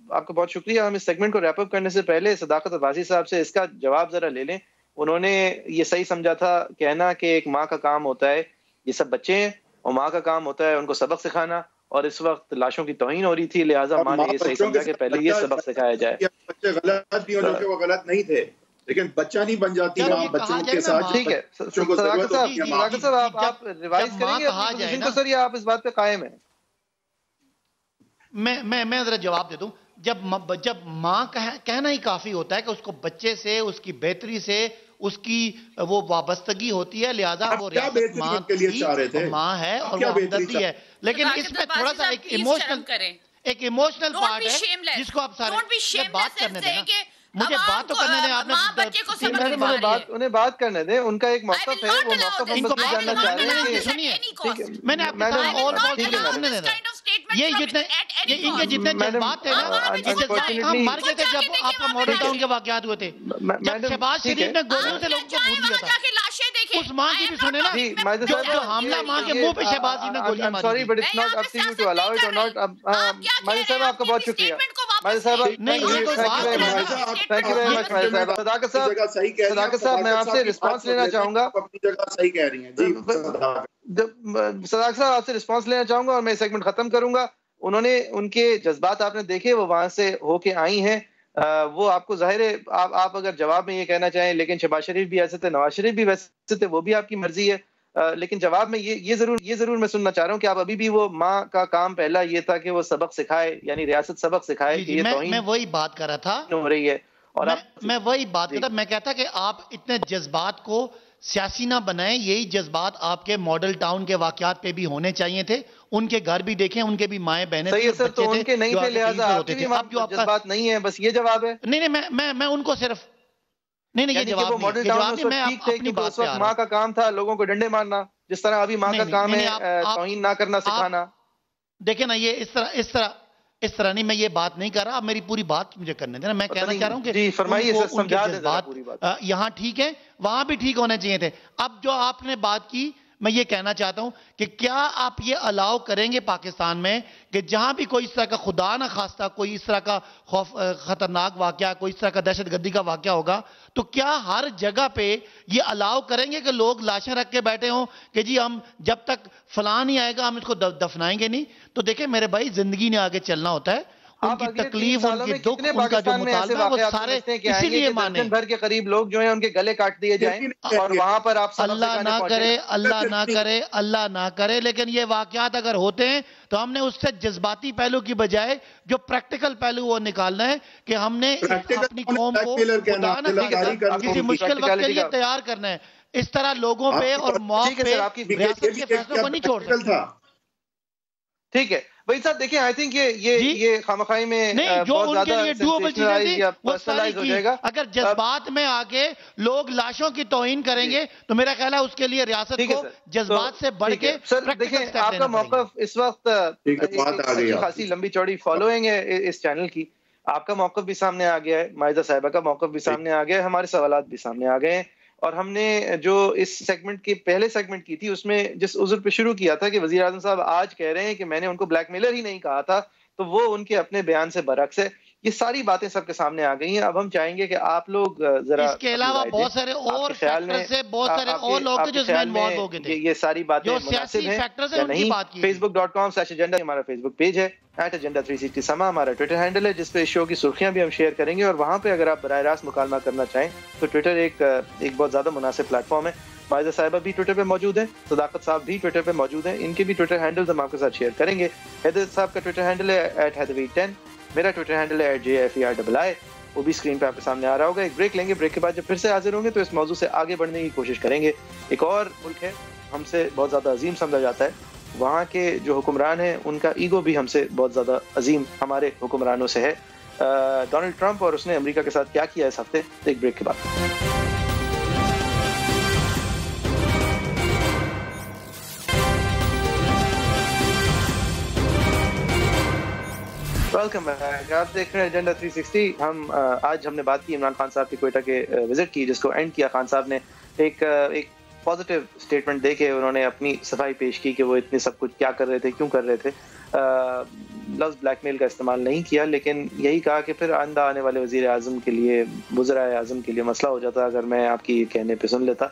آپ کا بہت شکریہ. ہم اس سیگمنٹ کو ریپ اپ کرنے سے پہلے صداقت عباسی صاحب سے اس کا جواب ذرا لے لیں. انہوں نے یہ صحیح سمجھا تھا کہنا کہ ایک ماں کا کام ہوتا ہے، یہ سب بچے ہیں، اور ماں کا کام ہوتا ہے ان کو سبق سکھانا، اور اس وقت لاشوں کی توہین ہو رہی تھی، لہٰذا ماں نے یہ صحیح سمجھا کہ پہلے یہ سبق سکھایا جائے. بچے غلط بھی ہوں جو کہ وہ غلط نہیں تھے، لیکن بچہ نہیں بن جاتی ماں بچوں کے ساتھ. ٹھیک ہے صداقت صاحب، آپ ریوائز کریں گے اپنی پوزیشن کو؟ سر یہ آپ اس بات پہ قائم ہیں؟ میں ذرا جواب دے دوں. جب ماں کہنا ہی کافی ہوتا ہے کہ اس کو بچے سے، اس کی بہتری سے اس کی وہ وابستگی ہوتی ہے، لہذا وہ ریاست ماں ہے اور وہ ہمدردی ہے. لیکن اس میں تھوڑا سا ایک ایموشنل پارٹ ہے جس کو آپ سارے بات کرنے دیں نا. مجھے بات تو کرنے دیں. آپ نے انہیں بات کرنے دیں، ان کا ایک موقف ہے، وہ موقف ہم بس جاننا چاہ رہے ہیں. سنیے، میں نے آپ یہ ان کے جتنے جذبات تھے نا، مر گئے تھے جب آپ کا ماڈل ٹاؤن کے واقعات ہوئے تھے، جب شہباز شریف نے گولیوں سے لوگوں کو بھول دیا تھا. اس ماں کی بھی سنے نا، جو حاملہ ماں کے منہ پہ شہباز شریف نے گولیاں ماری. Sorry but it's not up to you to allow it or not. Maida sahab آپ کا بہت شکریہ. میں آپ سے رسپانس لینا چاہوں گا. اپنی جگہ صحیح کہہ رہی ہیں جی. صداق صاحب آپ سے رسپانس لینا چاہوں گا اور میں سیگمنٹ ختم کروں گا. انہوں نے ان کے جذبات آپ نے دیکھے, وہ وہاں سے ہو کے آئی ہیں. وہ آپ کو ظاہر ہے آپ اگر جواب میں یہ کہنا چاہیں لیکن شہباز شریف بھی ایسے تھے, نواز شریف بھی ویسے تھے, وہ بھی آپ کی مرضی ہے. لیکن جواب میں یہ ضرور میں سننا چاہ رہا ہوں کہ آپ ابھی بھی وہ ماں کا کام پہلا یہ تھا کہ وہ سبق سکھائے, یعنی ریاست سبق سکھائے کہ یہ توہین میں وہی بات کر رہا تھا ہو رہی ہے. اور میں وہی بات کرتا, میں کہتا کہ آپ اتنے جذبات کو سیاسی نہ بنائیں. یہی جذبات آپ کے ماڈل ٹاؤن کے واقعات پہ بھی ہونے چاہیے تھے. ان کے گھر بھی دیکھیں, ان کے بھی مائیں بہنیں صحیح ہے سر, تو ان کے نہیں تھے لہٰذا آپ کے بھی جذبات نہیں ہیں, بس یہ جواب ہے. نہیں میں ان کو صرف نہیں یہ جواب نہیں, ماڈل ٹاؤن میں ٹھیک تھے کیونکہ اس وقت ماں کا کام تھا لوگوں کو ڈنڈے مارنا, جس طرح ابھی ماں کا کام ہے توہین نہ کرنا سکھانا. دیکھیں نا یہ اس طرح نہیں, میں یہ بات نہیں کر رہا. اب میری پوری بات مجھے کرنے دینا. میں کہنا چاہ رہا ہوں کہ ان کے جذبات یہاں ٹھیک ہیں, وہاں بھی ٹھیک ہونے چاہیے تھے. اب جو آپ نے بات کی, میں یہ کہنا چاہتا ہوں کہ کیا آپ یہ الاؤ کریں گے پاکستان میں کہ جہاں بھی کوئی اس طرح کا خدا نہ خواستہ کوئی اس طرح کا خطرناک واقعہ, کوئی اس طرح کا دہشت گردی کا واقعہ ہوگا, تو کیا ہر جگہ پہ یہ الاؤ کریں گے کہ لوگ لاشیں رکھ کے بیٹھے ہوں کہ جی ہم جب تک فلاں نہیں آئے گا ہم اس کو دفنائیں گے نہیں؟ تو دیکھیں میرے بھائی, زندگی نے آگے چلنا ہوتا ہے. ان کی تکلیف, ان کی دکھ, ان کا جو مطالبہ وہ سارے اسی لیے مانیں. بھر کے قریب لوگ جو ہیں ان کے گلے کاٹ دیے جائیں اور وہاں پر آپ اللہ نہ کرے لیکن یہ واقعات اگر ہوتے ہیں تو ہم نے اس سے جذباتی پہلو کی بجائے جو پریکٹیکل پہلو وہ نکالنا ہے کہ ہم نے اپنی قوم کو کسی مشکل وقت کے لیے تیار کرنا ہے. اس طرح لوگوں پہ اور موقع پہ ریاست کے فیصلوں کو نہیں چھوڑ سکتے. ٹھیک ہے بھائی صاحب, دیکھیں آئی تھنک یہ خامخائی میں جو ان کے لیے ڈوبل چیزیں تھی وہ ساری کی. اگر جذبات میں آگے لوگ لاشوں کی توہین کریں گے تو میرا خیال ہے اس کے لیے ریاست کو جذبات سے بڑھ کے دیکھیں آپ کا موقف اس وقت خاصی لمبی چوڑی فالوئنگ ہے اس چینل کی. آپ کا موقف بھی سامنے آ گیا ہے, مائزہ صاحبہ کا موقف بھی سامنے آ گیا ہے, ہمارے سوالات بھی سامنے آ گئے ہیں. اور ہم نے جو اس سیگمنٹ کی پہلے سیگمنٹ کی تھی اس میں جس عذر پہ شروع کیا تھا کہ وزیر اعظم صاحب آج کہہ رہے ہیں کہ میں نے ان کو بلیک میلر ہی نہیں کہا تھا, تو وہ ان کے اپنے بیان سے برعکس ہے. یہ ساری باتیں سب کے سامنے آ گئی ہیں. اب ہم چاہیں گے کہ آپ لوگ ذرا اس کے علاوہ بہت سارے اور فیکٹر سے بہت سارے اور لوگ جو اس میں انوالو ہو گئے تھے, یہ ساری باتیں مناسب ہیں یا نہیں. facebook.com/agenda ہمارا فیس بک پیج ہے, @agenda360 سما ہمارا ٹویٹر ہینڈل ہے جس پہ شو کی سرخیاں بھی ہم شیئر کریں گے. اور وہاں پہ اگر آپ براہ راست مکالمہ کرنا چاہیں تو ٹویٹر ایک بہت زیادہ مناسب پلیٹ فارم ہے. مائزہ صاحبہ بھی ٹویٹر پہ موجود ہیں, صداقت صاحب بھی ٹویٹر پہ موجود ہیں, ان کے بھی ٹویٹر ہینڈلز ہم آپ کے ساتھ شیئر کریں گے. حیدر صاحب کا ٹویٹر ہینڈل ہے @hedavi10, میرا ٹویٹر ہینڈل ہے @JFERII, وہ بھی اسکرین پہ آپ کے سامنے آ رہا ہوگا. ایک بریک لیں گے, بریک کے بعد جب پھر سے حاضر ہوں گے تو اس موضوع سے آگے بڑھنے کی کوشش کریں گے. ایک اور ملک ہے ہم سے بہت زیادہ عظیم سمجھا جاتا ہے, وہاں کے جو حکمران ہیں ان کا ایگو بھی ہم سے بہت زیادہ عظیم ہمارے حکمرانوں سے ہے. ڈونلڈ ٹرمپ اور اس نے امریکہ کے ساتھ کیا کیا اس ہفتے, ایک بریک کے بعد. ویلکم بیک, آپ دیکھ رہے ہیں ایجنڈا 360. آج ہم نے بات کی عمران خان صاحب کی کوئٹہ کے وزٹ کی, جس کو اینڈ کیا خان صاحب نے ایک پازیٹیو سٹیٹمنٹ دے کے انہوں نے اپنی صفائی پیش کی کہ وہ اتنے سب کچھ کیا کر رہے تھے, کیوں کر رہے تھے. لفظ بلیک میل کا استعمال نہیں کیا, لیکن یہی کہا کہ پھر آئندہ آنے والے وزیر اعظم کے لیے, وزرائے اعظم کے لیے مسئلہ ہو جاتا اگر میں آپ کی کہنے پہ سن لیتا.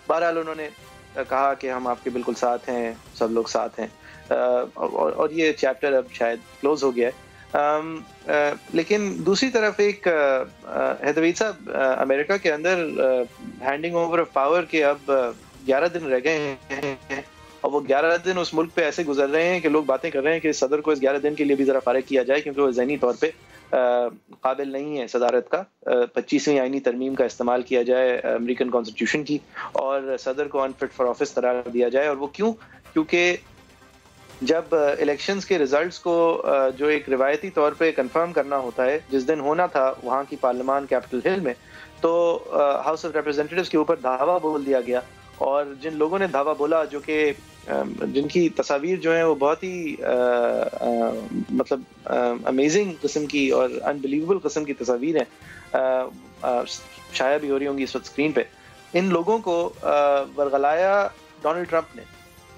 بہرحال انہوں نے کہا کہ ہم آپ کے بالکل ساتھ ہیں, سب لوگ ساتھ ہیں, اور یہ چیپٹر اب شاید کلوز ہو گیا ہے. لیکن دوسری طرف ایک حیدروید صاحب, امریکہ کے اندر ہینڈنگ اوور آف پاور کے اب 11 دن رہ گئے ہیں, اور وہ 11 دن اس ملک پہ ایسے گزر رہے ہیں کہ لوگ باتیں کر رہے ہیں کہ صدر کو اس 11 دن کے لیے بھی ذرا فارغ کیا جائے, کیونکہ وہ ذہنی طور پہ قابل نہیں ہے صدارت کا. 25ویں آئینی ترمیم کا استعمال کیا جائے امریکن کانسٹیٹیوشن کی, اور صدر کو انفٹ فار آفس قرار دیا جائے. اور وہ کیوں؟ کیونکہ جب الیکشنز کے ریزلٹس کو جو ایک روایتی طور پہ کنفرم کرنا ہوتا ہے, جس دن ہونا تھا وہاں کی پارلیمان کیپٹل ہل میں, تو ہاؤس آف ریپرزینٹیوز کے اوپر دھاوا بول دیا گیا. اور جن لوگوں نے دھاوا بولا, جو کہ جن کی تصاویر جو ہیں وہ بہت ہی مطلب امیزنگ قسم کی اور انبلیویبل قسم کی تصاویر ہیں, شائع بھی ہو رہی ہوں گی اس وقت اسکرین پہ, ان لوگوں کو ورغلایا ڈونلڈ ٹرمپ نے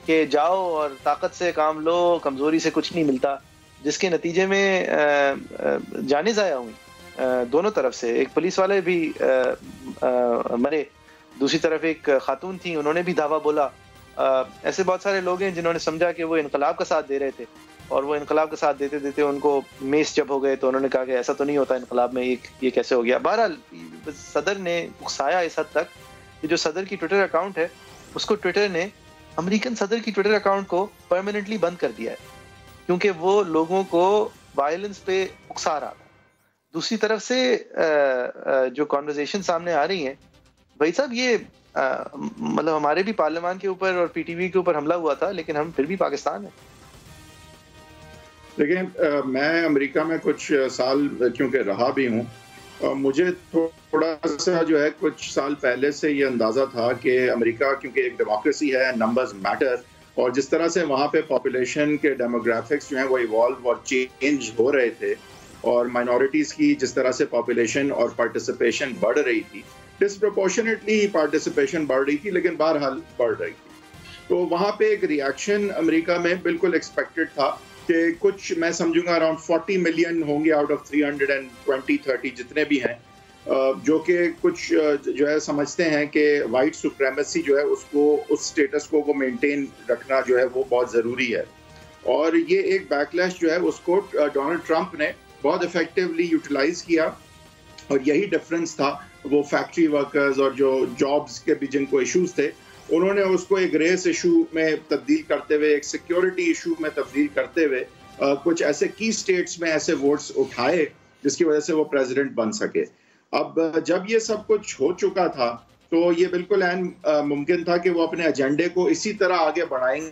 کہ جاؤ اور طاقت سے کام لو, کمزوری سے کچھ نہیں ملتا. جس کے نتیجے میں جانیں ضائع ہوئیں دونوں طرف سے. ایک پولیس والے بھی مرے, دوسری طرف ایک خاتون تھی, انہوں نے بھی دھاوا بولا. ایسے بہت سارے لوگ ہیں جنہوں نے سمجھا کہ وہ انقلاب کا ساتھ دے رہے تھے, اور وہ انقلاب کا ساتھ دیتے دیتے ان کو میس جب ہو گئے تو انہوں نے کہا کہ ایسا تو نہیں ہوتا انقلاب میں, یہ کیسے ہو گیا. بہرحال صدر نے اکسایا اس حد تک کہ جو صدر کی ٹویٹر اکاؤنٹ ہے اس کو ٹویٹر نے امریکن صدر کی ٹویٹر اکاؤنٹ کو پرماننٹلی بند کر دیا ہے, کیونکہ وہ لوگوں کو وائلنس پہ اکسا رہا تھا. دوسری طرف سے جو کانورزیشن سامنے آ رہی ہیں, بھائی صاحب یہ مطلب ہمارے بھی پارلیمان کے اوپر اور پی ٹی وی کے اوپر حملہ ہوا تھا, لیکن ہم پھر بھی پاکستان ہیں. دیکھیں, میں امریکہ میں کچھ سال کیونکہ رہا بھی ہوں, مجھے تھوڑا سا جو ہے کچھ سال پہلے سے یہ اندازہ تھا کہ امریکہ کیونکہ ایک ڈیموکریسی ہے, نمبرز میٹر, اور جس طرح سے وہاں پہ پاپولیشن کے ڈیموگرافکس جو ہیں وہ ایوالو اور چینج ہو رہے تھے, اور مائنورٹیز کی جس طرح سے پاپولیشن اور پارٹیسپیشن بڑھ رہی تھی, ڈسپروپورشنیٹلی پارٹیسپیشن بڑھ رہی تھی لیکن بہرحال بڑھ رہی تھی, تو وہاں پہ ایک ریاکشن امریکہ میں بالکل ایکسپیکٹڈ تھا کہ کچھ میں سمجھوں گا اراؤنڈ 40 ملین ہوں گے آؤٹ آف 320-30 جتنے بھی ہیں, جو کہ کچھ جو ہے سمجھتے ہیں کہ وائٹ سپریمیسی جو ہے اس کو, اس سٹیٹس کو مینٹین رکھنا جو ہے وہ بہت ضروری ہے. اور یہ ایک بیک لیش جو ہے اس کو ڈونلڈ ٹرمپ نے بہت افیکٹولی یوٹیلائز کیا, اور یہی ڈفرنس تھا. وہ فیکٹری ورکرز اور جو جابز کے بھی جن کو ایشوز تھے, انہوں نے اس کو ایک ریس ایشو میں تبدیل کرتے ہوئے, ایک سیکیورٹی ایشو میں تبدیل کرتے ہوئے کچھ ایسے کی سٹیٹس میں ایسے ووٹس اٹھائے جس کی وجہ سے وہ پریزیڈنٹ بن سکے. اب جب یہ سب کچھ ہو چکا تھا تو یہ بالکل ممکن تھا کہ وہ اپنے ایجنڈے کو اسی طرح آگے بڑھائیں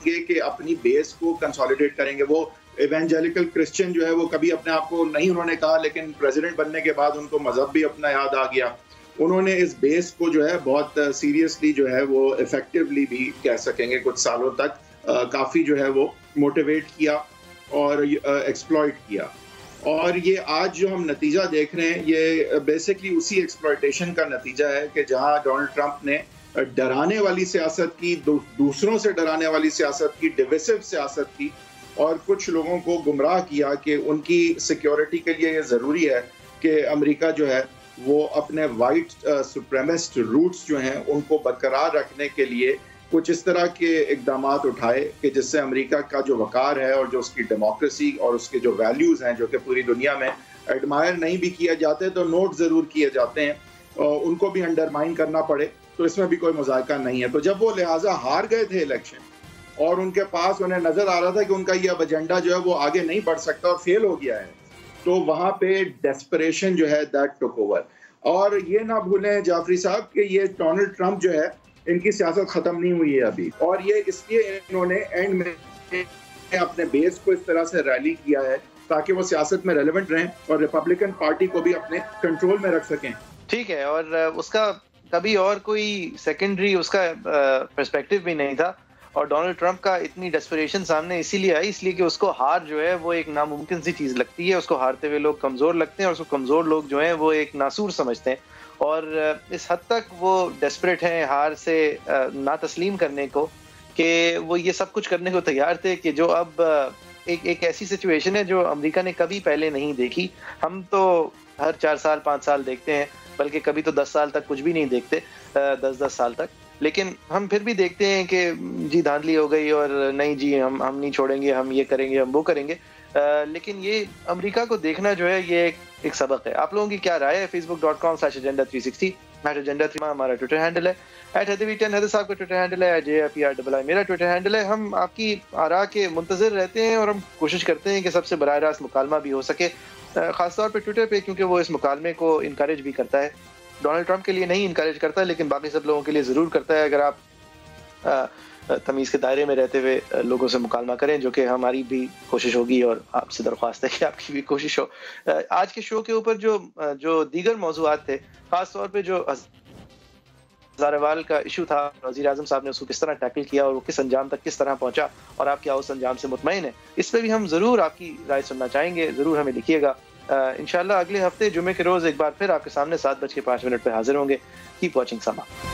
گے کہ اپنی بیس کو کنسالیڈیٹ کریں گے. وہ ایونجیلیکل کرسچن جو ہے وہ کبھی اپنے آپ کو نہیں انہوں نے کہا, لیکن پریزیڈنٹ بننے کے بعد ان کو مذہب بھی اپنا یاد آ گیا. انہوں نے اس بیس کو جو ہے بہت سیریسلی جو ہے وہ افیکٹولی بھی کہہ سکیں گے کچھ سالوں تک کافی جو ہے وہ موٹیویٹ کیا اور ایکسپلائٹ کیا. اور یہ آج جو ہم نتیجہ دیکھ رہے ہیں یہ بیسکلی اسی ایکسپلائٹیشن کا نتیجہ ہے کہ جہاں ڈونلڈ ٹرمپ نے ڈرانے والی سیاست کی, دوسروں سے ڈرانے والی سیاست کی, ڈویسو سیاست کی, اور کچھ لوگوں کو گمراہ کیا کہ ان کی سیکیورٹی کے لیے یہ ضروری ہے کہ امریکہ جو ہے وہ اپنے وائٹ سپریمسٹ روٹس جو ہیں ان کو برقرار رکھنے کے لیے کچھ اس طرح کے اقدامات اٹھائے کہ جس سے امریکہ کا جو وقار ہے اور جو اس کی ڈیموکریسی اور اس کے جو ویلیوز ہیں جو کہ پوری دنیا میں ایڈمائر نہیں بھی کیے جاتے تو نوٹ ضرور کیے جاتے ہیں, ان کو بھی انڈرمائن کرنا پڑے, تو اس میں بھی کوئی مذائقہ نہیں ہے. تو جب وہ لہٰذا ہار گئے تھے الیکشن اور ان کے پاس انہیں نظر آ رہا تھا کہ ان کا یہ اب ایجنڈا جو ہے وہ آگے نہیں بڑھ سکتا اور فیل ہو گیا ہے, تو وہاں پہ ڈیسپریشن جو ہے دیٹ ٹک اوور. اور یہ نہ بھولیں جعفری صاحب کہ یہ ڈونلڈ ٹرمپ جو ہے ان کی سیاست ختم نہیں ہوئی ہے ابھی, اور یہ اس لیے انہوں نے اینڈ میں اپنے بیس کو اس طرح سے ریلی کیا ہے تاکہ وہ سیاست میں ریلیونٹ رہیں اور ریپبلکن پارٹی کو بھی اپنے کنٹرول میں رکھ سکیں. ٹھیک ہے, اور اس کا کبھی اور کوئی سیکنڈری اس کا پرسپیکٹو بھی نہیں تھا, اور ڈونلڈ ٹرمپ کا اتنی ڈیسپریشن سامنے اسی لیے آئی اس لیے کہ اس کو ہار جو ہے وہ ایک ناممکن سی چیز لگتی ہے. اس کو ہارتے ہوئے لوگ کمزور لگتے ہیں, اور اس کو کمزور لوگ جو ہیں وہ ایک ناسور سمجھتے ہیں, اور اس حد تک وہ ڈیسپریٹ ہیں ہار سے نہ تسلیم کرنے کو کہ وہ یہ سب کچھ کرنے کو تیار تھے کہ جو اب ایک ایسی سچویشن ہے جو امریکہ نے کبھی پہلے نہیں دیکھی. ہم تو ہر 4 سال 5 سال دیکھتے ہیں, بلکہ کبھی تو 10 سال تک کچھ بھی نہیں دیکھتے, 10 سال تک, لیکن ہم پھر بھی دیکھتے ہیں کہ جی دھاندلی ہو گئی اور نہیں جی ہم نہیں چھوڑیں گے, ہم یہ کریں گے, ہم وہ کریں گے. لیکن یہ امریکہ کو دیکھنا جو ہے یہ ایک سبق ہے. آپ لوگوں کی کیا رائے ہے؟ facebook.com/agenda360 @agenda3 ہمارا ٹویٹر ہینڈل ہے, @heatherv10 حیدر صاحب کا ٹویٹر ہینڈل ہے, @JFPR میرا ٹویٹر ہینڈل ہے. ہم آپ کی آراء کے منتظر رہتے ہیں اور ہم کوشش کرتے ہیں کہ سب سے براہ راست مکالمہ بھی ہو سکے, خاص طور پہ ٹویٹر پہ, کیونکہ وہ اس مکالمے کو انکریج بھی کرتا ہے. ڈونلڈ ٹرمپ کے لیے نہیں انکریج کرتا لیکن باقی سب لوگوں کے لیے ضرور کرتا ہے. اگر آپ تمیز کے دائرے میں رہتے ہوئے لوگوں سے مکالمہ کریں, جو کہ ہماری بھی کوشش ہوگی اور آپ سے درخواست ہے کہ آپ کی بھی کوشش ہو. آج کے شو کے اوپر جو دیگر موضوعات تھے, خاص طور پہ جو ہزاروال کا ایشو تھا, وزیر اعظم صاحب نے اس کو کس طرح ٹیکل کیا اور وہ کس انجام تک کس طرح پہنچا, اور آپ کیا اس انجام سے مطمئن ہیں, اس پہ بھی ہم ضرور آپ کی رائے سننا چاہیں گے. ضرور ہمیں لکھیے گا. انشاءاللہ اگلے ہفتے جمعے کے روز ایک بار پھر آپ کے سامنے 7:05 پہ حاضر ہوں گے. کیپ واچنگ سما.